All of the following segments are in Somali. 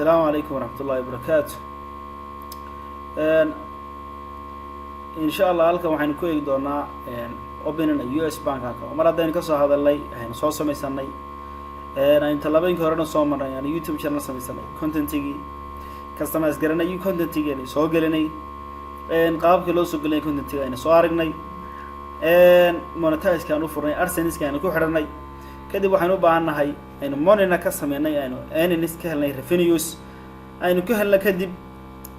السلام عليكم ورحمة الله وبركاته. إن شاء الله halkan waxaan ku eegi doonaa opening US bank account. Mar haddaan ka soo hadalnay waxaan soo sameeysanay inta labeenkii horena soo marnay aan YouTube channel sameeysanay content-igi customers garanay content-igi soo gelinay qaabkii loo soo gelinay content-igi ayna soo aragnay monetize kaan u furnay AdSense kaan ku xirnay kadib waxaan u baahanahay aynu moneyna ka sameeynay aynu earnings ka helnay revenues aynu ka helnay kadib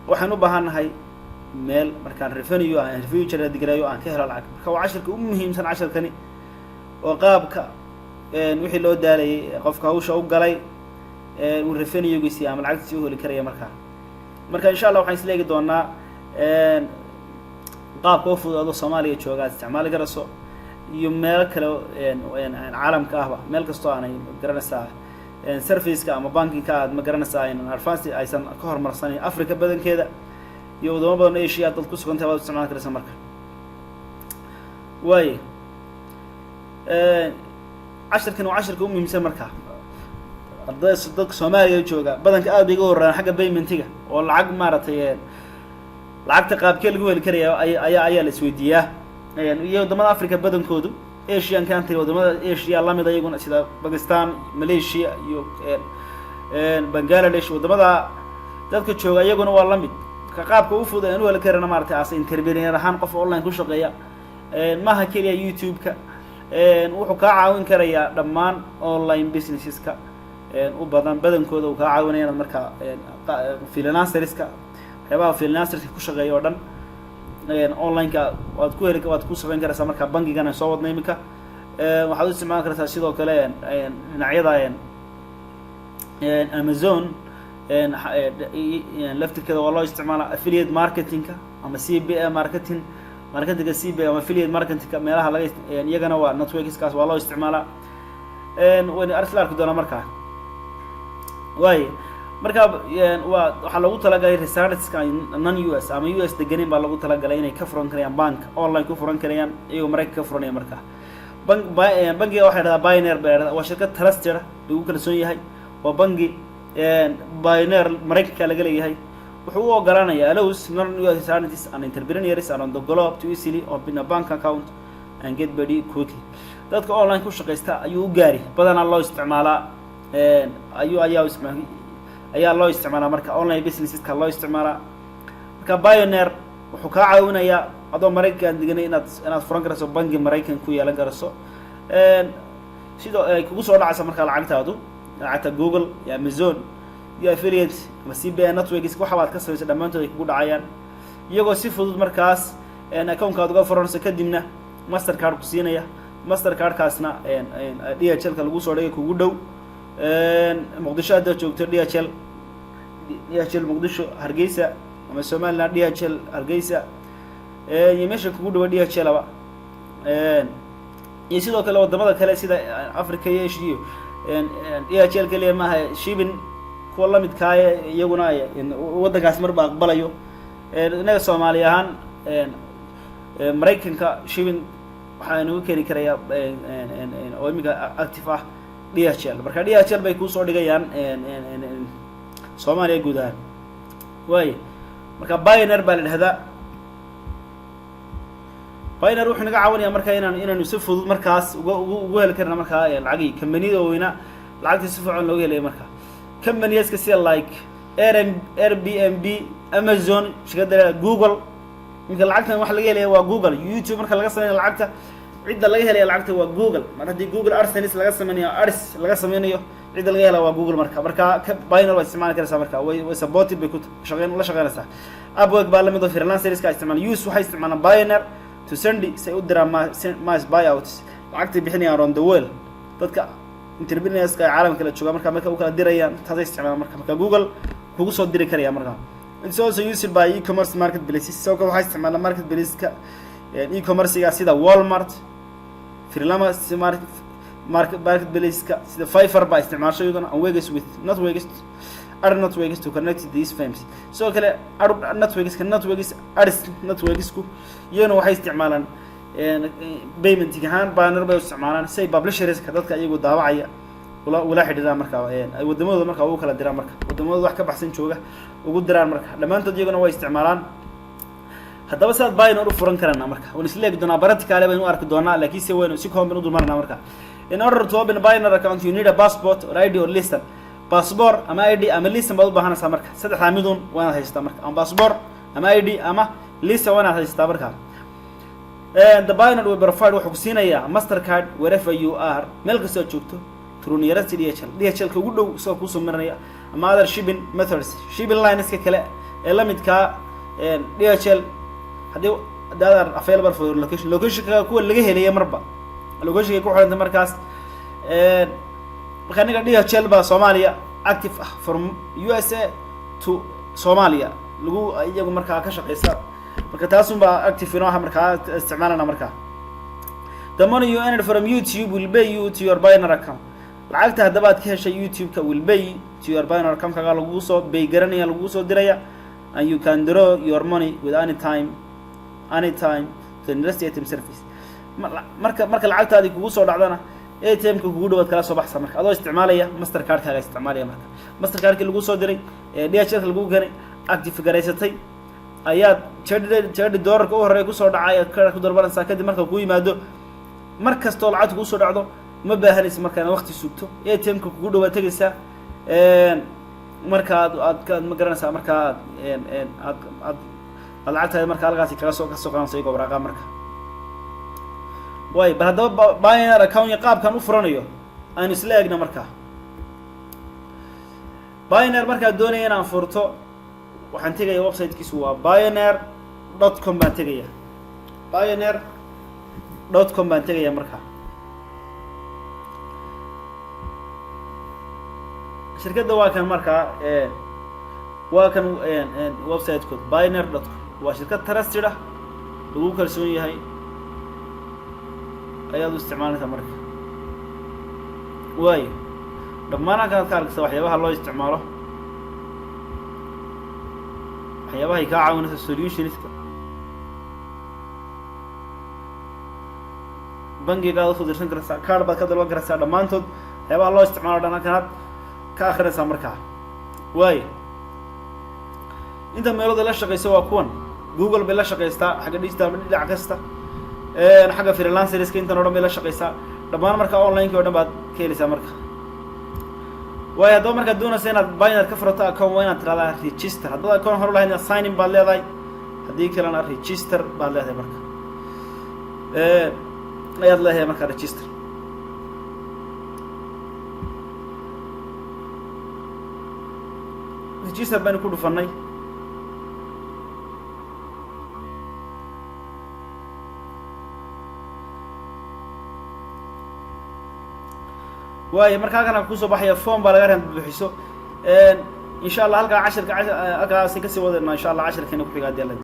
waxaan u baahanahay meel markaan revenue aan future digreeyo aan ka helo lacag marka waa casharka ugu muhiimsan casharkani oo qaabka wixii loo daalay qofka hawsha u galay uu revenue-giisa ama lacagtiisa u heli karaya marka insha Allah waxaan isleegi doonaa qaabka u fudud Soomaaliya jooga isticmaal garayso iyo meel kale caalamka ahba meel kasto aanay garanaysaa service-ka ama banking-ka aad ma garanaysaa in advance aysan ka hormarsan Afrika badankeeda iyo wadamo badan Asia dad ku sugan tahay isticmaal karaysa marka way casharkan waa casharka ugu muhiimsan marka ardayda dadka Soomaaliya jooga badanka aad bay uga horreeyaan xagga payment-iga oo lacag maaratay lacagta qaabkee lagu heli karayaa ayaa la isweydiiyaa iyo wadamada Afrika badankoodu Asian country wadamada Asia lamid ayaguna sida Pakistan Malaysia iyo Bangladesh wadamada dadka jooga ayaguna waa lamid ka qaabka u fudud inuu heli karana maartay as intermediary ahaan qof online ku shaqeeya maaha kaliya YouTube-ka wuxuu ka caawin karayaa dhammaan online businesses-ka u badankooda uu ka caawinayaan marka freelancer-iska waxyaabaha freelancer-ka ku shaqeeya oo dhan online-ka waad ku sameyn karaysaa marka bangigan soo wadnay iminka waxaad u isticmaali kartaa sidoo kale dhinacyada Amazon laftirkeeda waa loo isticmaalaa affiliate marketing-ka ama CPA marketing-ga CPA ama affiliate marketing-ka meelaha laga iyagana waa networks-kaas waa loo isticmaalaa wayna arki doonaa markaa way marka waxa lagu talagalay research-ka non US ama US deganin baa lagu talagalay inay ka furan karayaan bank online ku furan karayaan iyagoo Mareykanka ka furanaya marka bangiga waxa la Pioneer waa shirkad trusted lagu kalsoon yahay oo bangi Pioneer Mareykanka laga leeyahay wuxuu u ogolaanayaa allows non-US entities and entrepreneurs around the globe to easily open a bank account and get paid quickly dadka online ku shaqeysta ayuu u gaari badanaa loo isticmaalaa ayaa loo isticmaalaa marka online businesses-ka loo isticmaalaa marka Pioneer wuxuu ka caawinayaa adoo Mareykan deganay inaad furan karayso bangi Mareykan ku yeelan karayso sidoo ay kugu soo dhacaysa marka lacagta Google iyo Amazon iyo affiliate ama CPA networks waxa aad ka sameeyay dhamaantood ay kugu dhacayaan iyagoo si fudud markaas account-kaad uga furanayso kadibna Mastercard ku siinaya Mastercard-kaasna DHL-ka lagu soo dhigay kugu dhow Muqdisho aad joogto DHL Muqdisho Hargeysa ama Soomaaliland DHL Hargeysa iyo meesha kugu dhow DHL-ba iyo sidoo kale wadamada kale sida Afrika iyo Asia DHL kaliya ma aha shipping kuwa la mid ka iyaguna wadankaas marba aqbalayo inaga Soomaaliya ahaan Mareykanka shipping waxa uu keeni karayaa oo imiga active ah DHL marka DHL bay ku soo dhigayaan Soomaaliya guud ahaan way marka Pioneer baa la dhahdaa Pioneer wuxuu naga caawinayaa marka inaanu si fudud markaas ugu heli karna marka lacag kambaniyada weeyna lacagta si fiican loo helayo marka companies-ka sida like Airbnb Amazon shirkadda Google marka lacagtan wax laga helayo waa Google YouTube marka laga sameeyo lacagta cidda laga helayo lacagta waa Google mar haddii Google AdSense laga sameeyo cidda laga helayo waa Google marka Pioneer waa isticmaali karaysaa marka way supported bay ku shaqeynaysaa Upwork baa la mid ah freelancer-ka isticmaal use waxay isticmaalaan Pioneer to send say u diraan mass buyouts lacagta bixinayaan around the world dadka entrepreneurs-ka caalamka la jooga marka u kala dirayaan taasay isticmaalaan marka Google kugu soo diri karaya marka it's also used by e-commerce marketplaces soo ka waxay isticmaalaan marketplace-ka e-commerce-ga sida Walmart freelance marketplace-ka sida Fiverr baa isticmaasho iyaduna Wix with networks other networks to connect these firms soo kale networks-ku iyana waxay isticmaalaan payment ahaan Pioneer bay isticmaalaan say publishers-ka dadka iyagu daawacaya wala xidhiidhaan markaa ay waddamadooda markaa ugu kala diraan marka waddamadooda wax ka baxsan jooga ugu diraan marka dhammaantood iyaguna way isticmaalaan haddaba sidaad Payoneer u furan karana marka waan isla eegi doonaa baraticaale baynu arki doonaa laakiin si weyn si kooban u dulmarnaa marka in order to open a Payoneer account you need a passport or ID or license passport ama ID ama license baad u baahanaysaa marka saddexdaa midun waana haystaa marka ama passport ama ID ama license waana haystaa marka the Payoneer will provide wuxuu ku siinayaa Mastercard wherever you are meel kasta aad joogto through nearest DHL ka ugu dhow soo ku soo marinaya ama other shipping methods shipping lines ka kale ee la midka DHL hadii daadar available for location ka kuwa laga helay marba location ka ku xiranta markaas marka niga DHL ba Soomaaliya active from USA to Soomaaliya lagu iyagu markaa ka shaqeysa marka taas baa active inoo markaa isticmaalana markaa the money you earned from YouTube will pay you to your Payoneer account lacagta hadaba aad ka heshay YouTube ka will pay to your Payoneer account kaga lagu soo pay garanaya lagu soo diraya and you can draw your money with any time to invest ATM service marka lacagtaadi kugu soo dhacdana ATM ka kugu dhawaad kala soo baxsa marka adoo isticmaalaya Mastercard kaaga isticmaalaya marka Mastercard ki lagu soo diray DHL lagu ganay active gareysatay ayaad jeedi doolarka u horeey ku soo dhacay ka dalbanaysaa kadib marka ku yimaado markasto lacag ku soo dhacdo ma baahanaysa marka waqti sugto ATM ka kugu dhawaad tagaysa marka aad ma garanaysaa marka aad lacagtaada marka halkaas kaga soo qaanayso waraaqa marka way hadaba Payoneer account qaabkan u furanayo aan isla eegna marka Payoneer marka doonayay inaan furto waxaan tagayaa website-kiisu waa payoneer.com baan tagayaa payoneer.com baan tagayaa marka shirkadda waa kan marka website code payoneer.com waa shirkad trusted ah lagu kalsoon yahay ayaad u isticmaalaysaa marka way dhammaan ka arkaysa waxyaabaha loo isticmaalo waxyaabaha ka caawinaysa solutionska bangiga aad u dirsan kartaa card baad ka dalban kartaa dhamaantood waxyaabaha loo isticmaalo dhanaan ka akhrinaysaa marka way inta meelada la shaqeyso waa kuwan Google bay la shaqeystaa xagga digital dhinac kasta xagga freelancerska inta oo dhan bay la shaqeysaa dhamaan marka online oo dhan baad ka helaysaa marka way hadaba marka doonaysa inaad Payoneer ka furto account waa inaad tiraahdaa register hadaba account hore lahayd sign in baad leedahay hadii kalena register baad leedahay marka ayaad leedahay marka register baan ku dhufanay way marka kana ku soo baxaya form baa laga rabaa buuxiso insha Allah halka 10 ka si ka sii wadana insha Allah 10 kana ku xiga